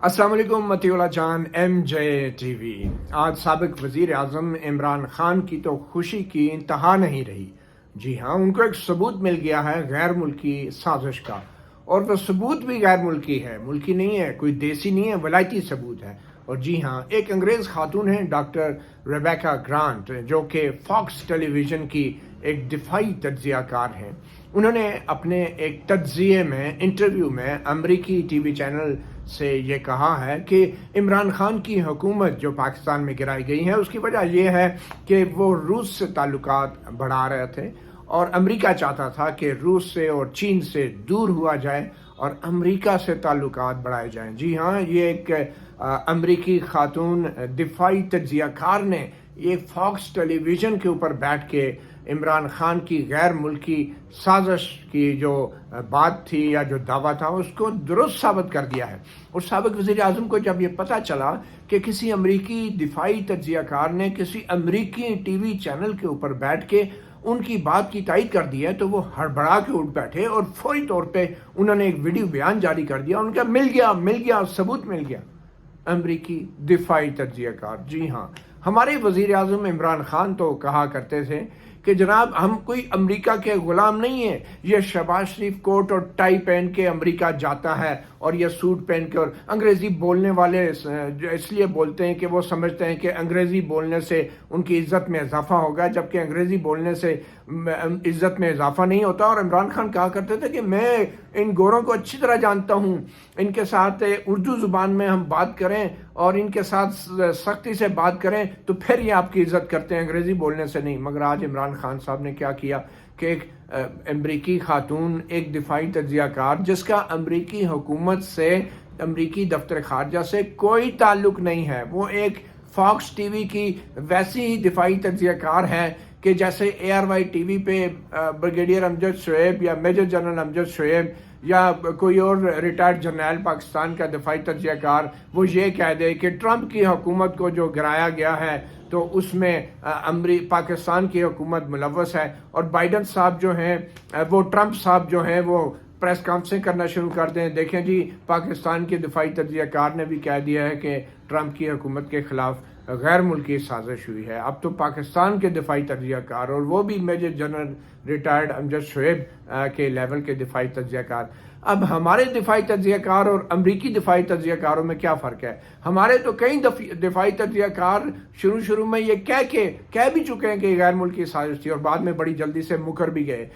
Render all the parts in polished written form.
السلام علیکم مطیع اللہ جان M J T V. آج سابق وزیر اعظم عمران خان کی تو خوشی کی انتہا نہیں رہی۔ جی ہاں، ان کو ایک ثبوت مل گیا ہے غیر ملکی سازش کا، اور وہ ثبوت بھی غیر ملکی ہے، ملکی نہیں ہے، کوئی دیسی نہیں ہے، ولایتی ثبوت ہے۔ اور جی ہاں، ایک انگریز خاتون ہیں ڈاکٹر ریبیکا گرانٹ، جو کہ فاکس ٹیلی ویژن کی ایک دفاعی تجزیہ کار ہیں۔ انہوں نے اپنے ایک تجزیے میں انٹرویو میں امریکی ٹی وی چینل سے یہ کہا ہے کہ عمران خان کی حکومت جو پاکستان میں گرائی گئی ہے اس کی وجہ یہ ہے کہ وہ روس سے تعلقات بڑھا رہے تھے، اور امریکہ چاہتا تھا کہ روس سے اور چین سے دور ہوا جائے اور امریکہ سے تعلقات بڑھائے جائیں۔ جی ہاں، یہ ایک امریکی خاتون دفاعی تجزیہ کار نے یہ فاکس ٹیلی ویژن کے اوپر بیٹھ کے عمران خان کی غیر ملکی سازش کی جو بات تھی یا جو دعویٰ تھا اس کو درست ثابت کر دیا ہے۔ اور سابق وزیر اعظم کو جب یہ پتہ چلا کہ کسی امریکی دفاعی تجزیہ کار نے کسی امریکی ٹی وی چینل کے اوپر بیٹھ کے ان کی بات کی تائید کر دی ہے، تو وہ ہڑبڑا کے اٹھ بیٹھے اور فوری طور پہ انہوں نے ایک ویڈیو بیان جاری کر دیا۔ ان کا مل گیا ثبوت مل گیا۔ امریکی دفاعی تجزیہ کار، جی ہاں، ہمارے وزیر اعظم عمران خان تو کہا کرتے تھے کہ جناب ہم کوئی امریکہ کے غلام نہیں ہیں، یہ شہباز شریف کوٹ اور ٹائی پہن کے امریکہ جاتا ہے اور یہ سوٹ پہن کے، اور انگریزی بولنے والے اس لیے بولتے ہیں کہ وہ سمجھتے ہیں کہ انگریزی بولنے سے ان کی عزت میں اضافہ ہوگا، جبکہ انگریزی بولنے سے عزت میں اضافہ نہیں ہوتا۔ اور عمران خان کہا کرتے تھے کہ میں ان گوروں کو اچھی طرح جانتا ہوں، ان کے ساتھ اردو زبان میں ہم بات کریں اور ان کے ساتھ سختی سے بات کریں تو پھر یہ آپ کی عزت کرتے ہیں، انگریزی بولنے سے نہیں۔ مگر آج عمران خان صاحب نے کیا کیا کہ ایک امریکی خاتون، ایک دفاعی تجزیہ کار جس کا امریکی حکومت سے، امریکی دفتر خارجہ سے کوئی تعلق نہیں ہے، وہ ایک فاکس ٹی وی کی ویسی ہی دفاعی تجزیہ کار ہے کہ جیسے اے آر وائی ٹی وی پہ بریگیڈیئر امجد شعیب یا میجر جنرل امجد شعیب یا کوئی اور ریٹائرڈ جرنیل پاکستان کا دفاعی تجزیہ کار وہ یہ کہہ دے کہ ٹرمپ کی حکومت کو جو گرایا گیا ہے تو اس میں پاکستان کی حکومت ملوث ہے، اور بائیڈن صاحب جو ہیں وہ ٹرمپ صاحب جو ہیں وہ پریس کانفرنسیں کرنا شروع کر دیں، دیکھیں جی پاکستان کے دفاعی تجزیہ کار نے بھی کہہ دیا ہے کہ ٹرمپ کی حکومت کے خلاف غیر ملکی سازش ہوئی ہے۔ اب تو پاکستان کے دفاعی تجزیہ کار، اور وہ بھی میجر جنرل ریٹائرڈ امجد شعیب کے لیول کے دفاعی تجزیہ کار۔ اب ہمارے دفاعی تجزیہ کار اور امریکی دفاعی تجزیہ کاروں میں کیا فرق ہے؟ ہمارے تو کئی دفاعی تجزیہ کار شروع میں یہ کہہ بھی چکے ہیں کہ غیر ملکی سازش تھی، اور بعد میں بڑی جلدی سے مکر بھی گئے۔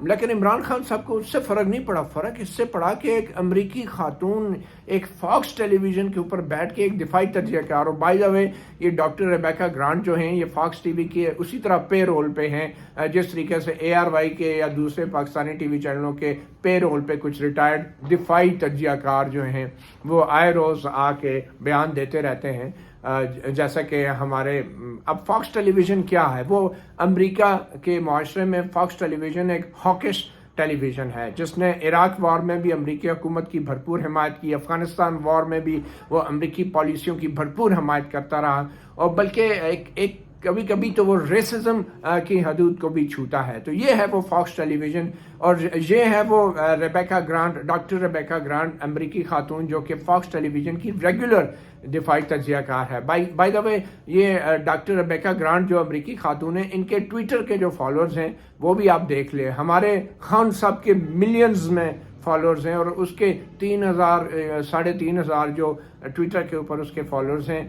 لیکن عمران خان صاحب کو اس سے فرق نہیں پڑا، فرق اس سے پڑا کہ ایک امریکی خاتون ایک فاکس ٹیلی ویژن کے اوپر بیٹھ کے ایک دفاعی تجزیہ کار، اور بائی دا وے یہ ڈاکٹر ریبیکا گرانٹ جو ہیں یہ فاکس ٹی وی کے اسی طرح پے رول پہ ہیں جس طریقے سے اے آر وائی کے یا دوسرے پاکستانی ٹی وی چینلوں کے پے رول پہ کچھ ریٹائرڈ دفاعی تجزیہ کار جو ہیں وہ آئے روز آ کے بیان دیتے رہتے ہیں۔ جیسا کہ ہمارے اب فاکس ٹیلی ویژن کیا ہے، وہ امریکہ کے معاشرے میں فاکس ٹیلی ویژن ایک ہاکش ٹیلی ویژن ہے جس نے عراق وار میں بھی امریکی حکومت کی بھرپور حمایت کی، افغانستان وار میں بھی وہ امریکی پالیسیوں کی بھرپور حمایت کرتا رہا، اور بلکہ ایک کبھی کبھی تو وہ ریسزم کی حدود کو بھی چھوتا ہے۔ تو یہ ہے وہ فاکس ٹیلی ویژن، اور یہ ہے وہ Rebecca grant, doctor Rebecca grant, امریکی خاتون جو کہ فاکس ٹیلی ویژن کی ریگولر دفاعی تجزیہ کار ہے۔ بائی دا وے یہ ڈاکٹر ریبیکا گرانٹ جو امریکی خاتون ہیں، ان کے ٹویٹر کے جو فالوورز ہیں وہ بھی آپ دیکھ لیں، ہمارے خان صاحب کے ملینز میں فالوورز ہیں، اور اس کے 3,000 جو ٹویٹر کے اوپر اس کے فالوورز ہیں،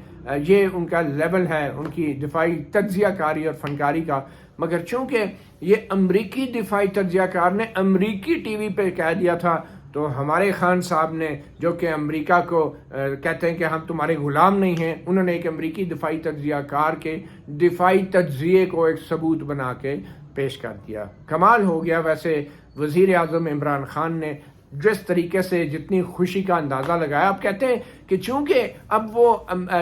یہ ان کا لیول ہے ان کی دفاعی تجزیہ کاری اور فنکاری کا۔ مگر چونکہ یہ امریکی دفاعی تجزیہ کار نے امریکی ٹی وی پہ کہہ دیا تھا، تو ہمارے خان صاحب نے جو کہ امریکہ کو کہتے ہیں کہ ہم تمہارے غلام نہیں ہیں، انہوں نے ایک امریکی دفاعی تجزیہ کار کے دفاعی تجزیے کو ایک ثبوت بنا کے پیش کر دیا۔ کمال ہو گیا۔ ویسے وزیر اعظم عمران خان نے جس طریقے سے جتنی خوشی کا اندازہ لگایا، آپ کہتے ہیں کہ چونکہ اب وہ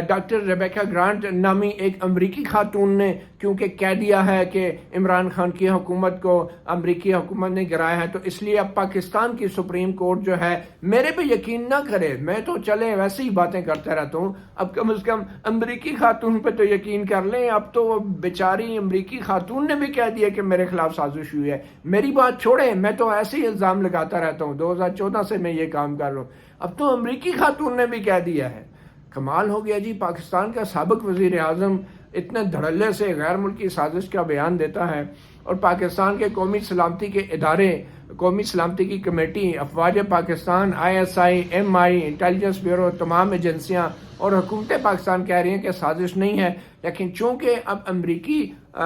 ڈاکٹر ریبیکا گرانٹ نامی ایک امریکی خاتون نے کیونکہ کہہ دیا ہے کہ عمران خان کی حکومت کو امریکی حکومت نے گرایا ہے، تو اس لیے اب پاکستان کی سپریم کورٹ جو ہے میرے پہ یقین نہ کرے، میں تو چلے ویسے ہی باتیں کرتا رہتا ہوں، اب کم از کم امریکی خاتون پہ تو یقین کر لیں۔ اب تو وہ بیچاری امریکی خاتون نے بھی کہہ دیا کہ میرے خلاف سازش ہوئی ہے، میری بات چھوڑیں، میں تو ایسے ہی الزام لگاتا رہتا ہوں، 2014 سے میں یہ کام کر رہا ہوں۔ اب تو امریکی خاتون نے بھی کہہ دیا ہے. کمال ہو گیا جی. پاکستان کا سابق وزیر اعظم اتنے دھڑلے سے غیر ملکی سازش کا بیان دیتا ہے اور پاکستان کے قومی سلامتی کے ادارے، قومی سلامتی کی کمیٹی، افواج Pakistan, ISI، MI، intelligence bureau, تمام ایجنسیاں اور حکومت پاکستان کہہ رہی ہیں کہ سازش نہیں ہے. لیکن چونکہ اب امریکی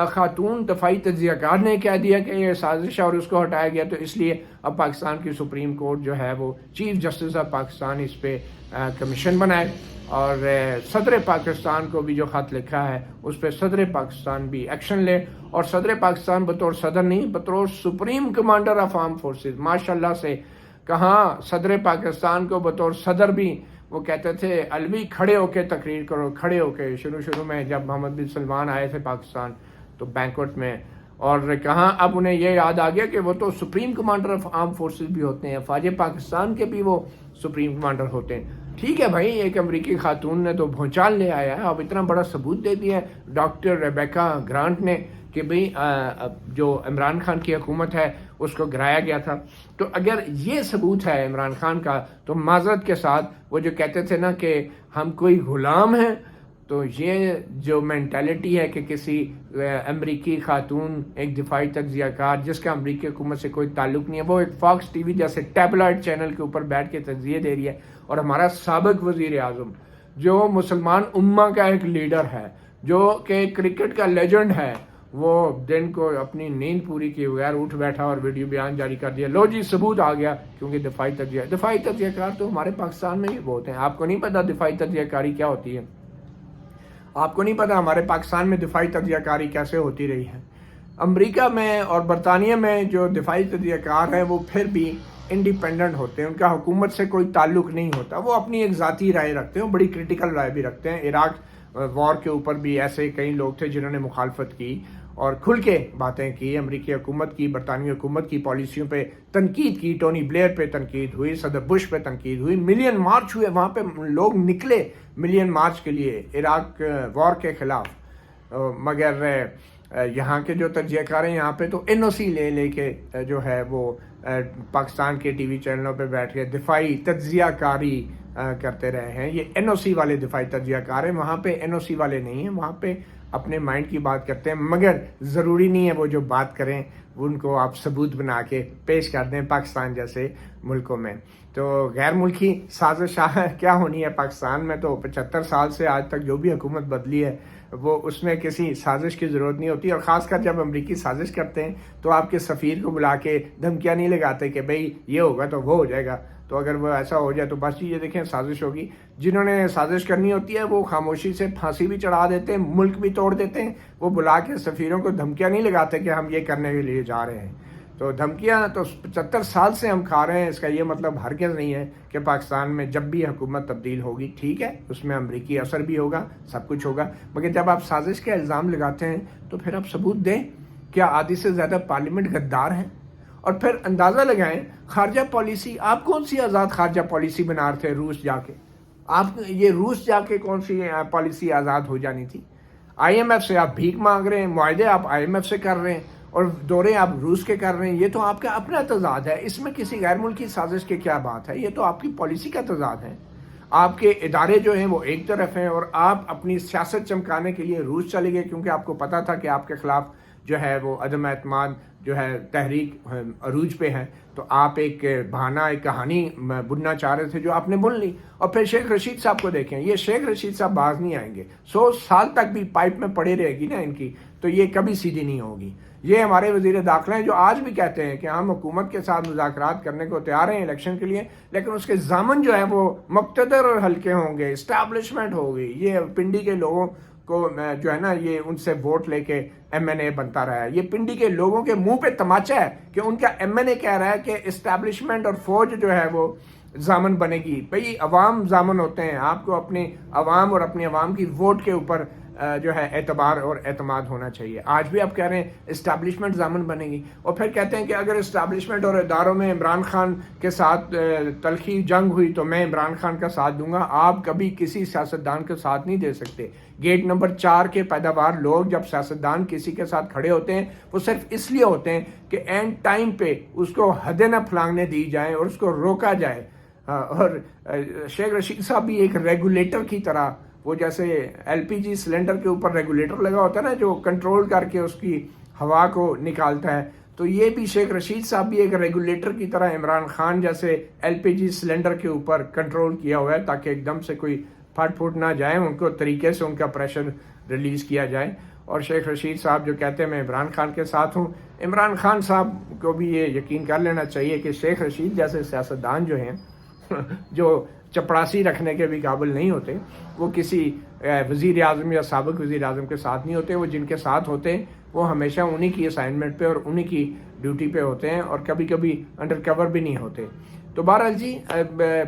خاتون دفاعی تجزیہ کار نے کہہ دیا کہ یہ سازش ہے اور اس کو ہٹایا گیا، تو اس لیے اب پاکستان کی سپریم کورٹ جو ہے وہ چیف جسٹس آف پاکستان اس پہ کمیشن بنائے، اور صدر پاکستان کو بھی جو خط لکھا ہے اس پہ صدر پاکستان بھی ایکشن لے. اور صدر پاکستان بطور صدر نہیں، بطور supreme commander of arm forces, ماشاءاللہ سے کہاں صدر پاکستان کو بطور صدر بھی وہ کہتے تھے علوی کھڑے ہو کے تقریر کرو، کھڑے ہو کے. شروع میں جب محمد بن سلمان آئے تھے پاکستان تو بینکوٹ میں، اور کہاں اب انہیں یہ یاد آ گیا کہ وہ تو supreme commander of arm forces بھی ہوتے ہیں، افواج پاکستان کے بھی وہ سپریم کمانڈر ہوتے ہیں. ٹھیک ہے بھائی، ایک امریکی خاتون نے تو بھونچال لے آیا ہے، اب اتنا بڑا ثبوت دے دیا ہے ڈاکٹر ریبیکا گرانٹ نے کہ بھئی جو عمران خان کی حکومت ہے اس کو گرایا گیا تھا. تو اگر یہ ثبوت ہے عمران خان کا، تو معذرت کے ساتھ وہ جو کہتے تھے نا کہ ہم کوئی غلام ہیں، تو یہ جو مینٹیلٹی ہے کہ کسی امریکی خاتون ایک دفاعی تجزیہ کار جس کا امریکی حکومت سے کوئی تعلق نہیں ہے، وہ ایک فاکس ٹی وی جیسے ٹیبلائڈ چینل کے اوپر بیٹھ کے تجزیے دے رہی ہے، اور ہمارا سابق وزیر اعظم جو مسلمان امہ کا ایک لیڈر ہے، جو کہ کرکٹ کا لیجنڈ ہے، وہ دن کو اپنی نیند پوری کیے بغیر اٹھ بیٹھا اور ویڈیو بیان جاری کر دیا. لو جی ثبوت آ گیا، کیونکہ دفاعی تجزیہ کار تو ہمارے پاکستان میں بھی بہت ہیں. آپ کو نہیں پتا دفاعی تجزیہ کاری کیا ہوتی ہے؟ آپ کو نہیں پتا ہمارے پاکستان میں دفاعی تجزیہ کاری کیسے ہوتی رہی ہے؟ امریکہ میں اور برطانیہ میں جو دفاعی تجزیہ کار ہیں وہ پھر بھی انڈیپینڈنٹ ہوتے ہیں، ان کا حکومت سے کوئی تعلق نہیں ہوتا، وہ اپنی ایک ذاتی رائے رکھتے ہیں، بڑی کریٹیکل رائے بھی رکھتے ہیں. عراق وار کے اوپر بھی ایسے کئی لوگ تھے جنہوں نے مخالفت کی اور کھل کے باتیں کی، امریکی حکومت کی، برطانوی حکومت کی پالیسیوں پہ تنقید کی، ٹونی بلیئر پہ تنقید ہوئی، صدر بش پہ تنقید ہوئی، ملین مارچ ہوئے، وہاں پہ لوگ نکلے ملین مارچ کے لیے عراق وار کے خلاف. مگر یہاں کے جو تجزیہ کار ہیں یہاں پہ تو NOC لے کے جو ہے وہ پاکستان کے ٹی وی چینلوں پہ بیٹھ کے دفاعی تجزیہ کاری کرتے رہے ہیں. یہ NOC والے دفاعی تجزیہ کار ہیں، وہاں پہ NOC والے نہیں ہیں، وہاں پہ اپنے مائنڈ کی بات کرتے ہیں. مگر ضروری نہیں ہے وہ جو بات کریں ان کو آپ ثبوت بنا کے پیش کر دیں پاکستان جیسے ملکوں میں. تو غیر ملکی سازش کیا ہونی ہے پاکستان میں؟ تو 75 سال سے آج تک جو بھی حکومت بدلی ہے وہ اس میں کسی سازش کی ضرورت نہیں ہوتی. اور خاص کر جب امریکی سازش کرتے ہیں تو آپ کے سفیر کو بلا کے دھمکیاں نہیں لگاتے کہ بھئی یہ ہوگا تو وہ ہو جائے گا. تو اگر وہ ایسا ہو جائے تو بس یہ دیکھیں سازش ہوگی. جنہوں نے سازش کرنی ہوتی ہے وہ خاموشی سے پھانسی بھی چڑھا دیتے ہیں، ملک بھی توڑ دیتے ہیں. وہ بلا کے سفیروں کو دھمکیاں نہیں لگاتے کہ ہم یہ کرنے کے لیے جا رہے ہیں. تو دھمکیاں تو 75 سال سے ہم کھا رہے ہیں. اس کا یہ مطلب ہرگز نہیں ہے کہ پاکستان میں جب بھی حکومت تبدیل ہوگی، ٹھیک ہے اس میں امریکی اثر بھی ہوگا، سب کچھ ہوگا، مگر جب آپ سازش کے الزام لگاتے ہیں تو پھر آپ ثبوت دیں. کیا آدھی سے زیادہ پارلیمنٹ غدار ہیں؟ اور پھر اندازہ لگائیں خارجہ پالیسی، آپ کون سی آزاد خارجہ پالیسی بنا رہے تھے روس جا کے؟ آپ یہ روس جا کے کون سی پالیسی آزاد ہو جانی تھی؟ IMF سے آپ بھیک مانگ رہے ہیں، معاہدے آپ IMF سے کر رہے ہیں اور دورے آپ روس کے کر رہے ہیں. یہ تو آپ کا اپنا تضاد ہے، اس میں کسی غیر ملکی سازش کی کیا بات ہے؟ یہ تو آپ کی پالیسی کا تضاد ہے. آپ کے ادارے جو ہیں وہ ایک طرف ہیں اور آپ اپنی سیاست چمکانے کے لیے روس چلے گئے، کیونکہ آپ کو پتا تھا کہ آپ کے خلاف جو ہے وہ عدم اعتماد جو ہے تحریک عروج پہ ہے. تو آپ ایک بہانہ، ایک کہانی بننا چاہ رہے تھے جو آپ نے بن لی. اور پھر شیخ رشید صاحب کو دیکھیں، یہ شیخ رشید صاحب باز نہیں آئیں گے. 100 سال تک بھی پائپ میں پڑے رہے گی نا ان کی، تو یہ کبھی سیدھی نہیں ہوگی. یہ ہمارے وزیر داخلہ ہیں جو آج بھی کہتے ہیں کہ ہم حکومت کے ساتھ مذاکرات کرنے کو تیار ہیں الیکشن کے لیے، لیکن اس کے ضامن جو ہے وہ مقتدر اور ہلکے ہوں گے، اسٹیبلشمنٹ ہوگی. یہ پنڈی کے لوگوں کو جو ہے نا یہ ان سے ووٹ لے کے MNA بنتا رہا ہے. یہ پنڈی کے لوگوں کے منہ پہ تماچا ہے کہ ان کا MNA کہہ رہا ہے کہ اسٹیبلشمنٹ اور فوج جو ہے وہ ضامن بنے گی. بھئی عوام ضامن ہوتے ہیں، آپ کو اپنے عوام اور اپنی عوام کی ووٹ کے اوپر جو ہے اعتبار اور اعتماد ہونا چاہیے. آج بھی آپ کہہ رہے ہیں اسٹیبلشمنٹ ضامن بنے گی، اور پھر کہتے ہیں کہ اگر اسٹیبلشمنٹ اور اداروں میں عمران خان کے ساتھ تلخی جنگ ہوئی تو میں عمران خان کا ساتھ دوں گا. آپ کبھی کسی سیاستدان کا ساتھ نہیں دے سکتے. گیٹ نمبر 4 کے پیداوار لوگ جب سیاستدان کسی کے ساتھ کھڑے ہوتے ہیں وہ صرف اس لیے ہوتے ہیں کہ اینڈ ٹائم پہ اس کو حدیں نہ پھلانگنے دی جائیں اور اس کو روکا جائے. اور شیخ رشید صاحب بھی ایک ریگولیٹر کی طرح، وہ جیسے LPG سلنڈر کے اوپر ریگولیٹر لگا ہوتا ہے نا جو کنٹرول کر کے اس کی ہوا کو نکالتا ہے، تو یہ بھی شیخ رشید صاحب بھی ایک ریگولیٹر کی طرح عمران خان جیسے LPG سلنڈر کے اوپر کنٹرول کیا ہوا ہے، تاکہ ایک دم سے کوئی پھٹ پھٹ نہ جائے، ان کو طریقے سے ان کا پریشر ریلیز کیا جائے۔ اور شیخ رشید صاحب جو کہتے ہیں میں عمران خان کے ساتھ ہوں، عمران خان صاحب کو بھی یہ یقین کر لینا چاہیے کہ شیخ رشید جیسے سیاستدان جو ہیں جو چپڑاسی رکھنے کے بھی قابل نہیں ہوتے، وہ کسی وزیر اعظم یا سابق وزیر اعظم کے ساتھ نہیں ہوتے، وہ جن کے ساتھ ہوتے ہیں وہ ہمیشہ انہی کی اسائنمنٹ پہ اور انہی کی ڈیوٹی پہ ہوتے ہیں، اور کبھی کبھی انڈر کور بھی نہیں ہوتے۔ تو بہرحال جی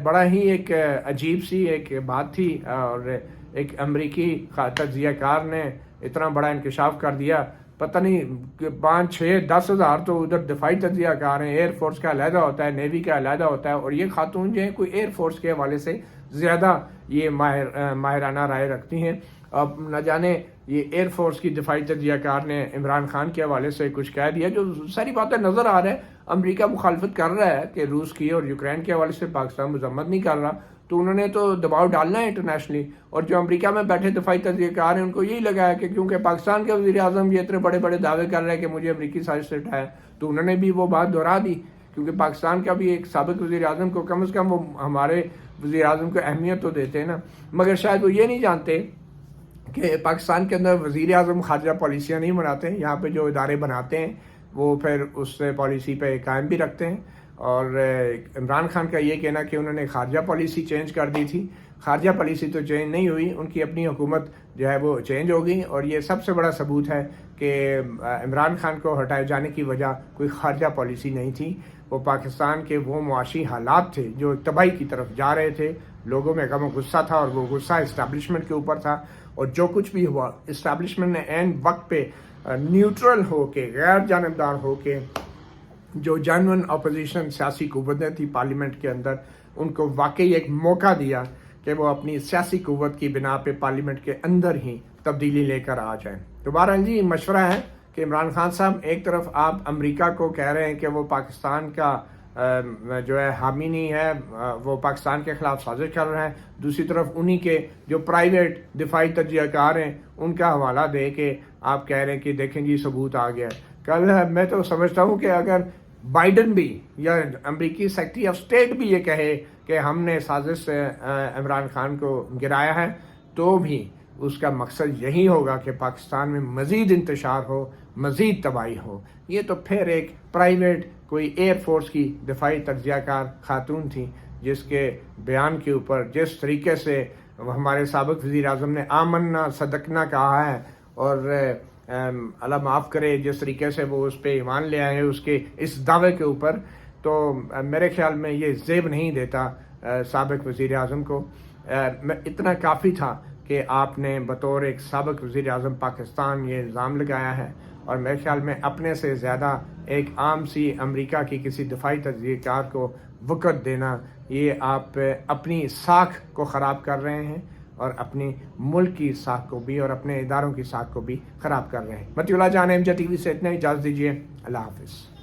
بڑا ہی ایک عجیب سی ایک بات تھی، اور ایک امریکی تجزیہ کار نے اتنا بڑا انکشاف کر دیا، پتہ نہیں 5 6 10 ہزار تو ادھر دفاعی تجزیہ کار ہیں، ایئر فورس کا علیحدہ ہوتا ہے، نیوی کا علیحدہ ہوتا ہے، اور یہ خاتون جو ہیں کوئی ایئر فورس کے حوالے سے زیادہ یہ ماہرانہ رائے رکھتی ہیں۔ اب نہ جانے یہ ایئر فورس کی دفاعی تجزیہ کار نے عمران خان کے حوالے سے کچھ کہہ دیا جو ساری باتیں نظر آ رہا ہے، امریکہ مخالفت کر رہا ہے کہ روس کی اور یوکرین کے حوالے سے پاکستان مذمت نہیں کر رہا، تو انہوں نے تو دباؤ ڈالنا ہے انٹرنیشنلی، اور جو امریکہ میں بیٹھے دفاعی تجزیہ کار ہیں ان کو یہی لگا ہے کہ کیونکہ پاکستان کے وزیر اعظم یہ اتنے بڑے بڑے دعوے کر رہے ہیں کہ مجھے امریکی سازش سے اٹھایا، تو انہوں نے بھی وہ بات دہرا دی، کیونکہ پاکستان کا بھی ایک سابق وزیر اعظم کو کم از کم وہ ہمارے وزیر اعظم کو اہمیت تو دیتے ہیں نا، مگر شاید وہ یہ نہیں جانتے کہ پاکستان کے اندر وزیر اعظم خارجہ پالیسیاں نہیں بناتے ہیں، یہاں پہ جو ادارے بناتے ہیں وہ پھر اس پالیسی پہ قائم بھی رکھتے ہیں۔ اور عمران خان کا یہ کہنا کہ انہوں نے خارجہ پالیسی چینج کر دی تھی، خارجہ پالیسی تو چینج نہیں ہوئی، ان کی اپنی حکومت جو ہے وہ چینج ہو گئی، اور یہ سب سے بڑا ثبوت ہے کہ عمران خان کو ہٹائے جانے کی وجہ کوئی خارجہ پالیسی نہیں تھی، وہ پاکستان کے وہ معاشی حالات تھے جو تباہی کی طرف جا رہے تھے، لوگوں میں غم و غصہ تھا، اور وہ غصہ اسٹیبلشمنٹ کے اوپر تھا، اور جو کچھ بھی ہوا اسٹیبلشمنٹ نے عین وقت پہ نیوٹرل ہو کے، غیر جانبدار ہو کے، جو جینوئن اپوزیشن سیاسی قوتیں تھی پارلیمنٹ کے اندر، ان کو واقعی ایک موقع دیا کہ وہ اپنی سیاسی قوت کی بنا پہ پارلیمنٹ کے اندر ہی تبدیلی لے کر آ جائیں۔ تو بہرحال جی مشورہ ہے کہ عمران خان صاحب ایک طرف آپ امریکہ کو کہہ رہے ہیں کہ وہ پاکستان کا جو ہے حامی نہیں ہے، وہ پاکستان کے خلاف سازش کر رہے ہیں، دوسری طرف انہی کے جو پرائیویٹ دفاعی تجزیہ کار ہیں ان کا حوالہ دے کے آپ کہہ رہے ہیں کہ دیکھیں جی ثبوت آ گیا ہے۔ کل میں تو سمجھتا ہوں کہ اگر بائیڈن بھی یا امریکی سیکرٹری آف اسٹیٹ بھی یہ کہے کہ ہم نے سازش سے عمران خان کو گرایا ہے، تو بھی اس کا مقصد یہی ہوگا کہ پاکستان میں مزید انتشار ہو، مزید تباہی ہو۔ یہ تو پھر ایک پرائیویٹ کوئی ایئر فورس کی دفاعی تجزیہ کار خاتون تھی جس کے بیان کے اوپر جس طریقے سے ہمارے سابق وزیر اعظم نے آمنا صدقنا کہا ہے، اور اللہ معاف کرے جس طریقے سے وہ اس پہ ایمان لے آئے اس کے اس دعوے کے اوپر، تو میرے خیال میں یہ زیب نہیں دیتا سابق وزیر اعظم کو۔ اتنا کافی تھا کہ آپ نے بطور ایک سابق وزیر اعظم پاکستان یہ الزام لگایا ہے، اور میرے خیال میں اپنے سے زیادہ ایک عام سی امریکہ کی کسی دفاعی تجزیہ کار کو وقت دینا، یہ آپ اپنی ساکھ کو خراب کر رہے ہیں، اور اپنی ملک کی ساکھ کو بھی اور اپنے اداروں کی ساکھ کو بھی خراب کر رہے ہیں۔ مطیع اللہ جان MJ TV سے اتنا، اجازت دیجیے، اللہ حافظ۔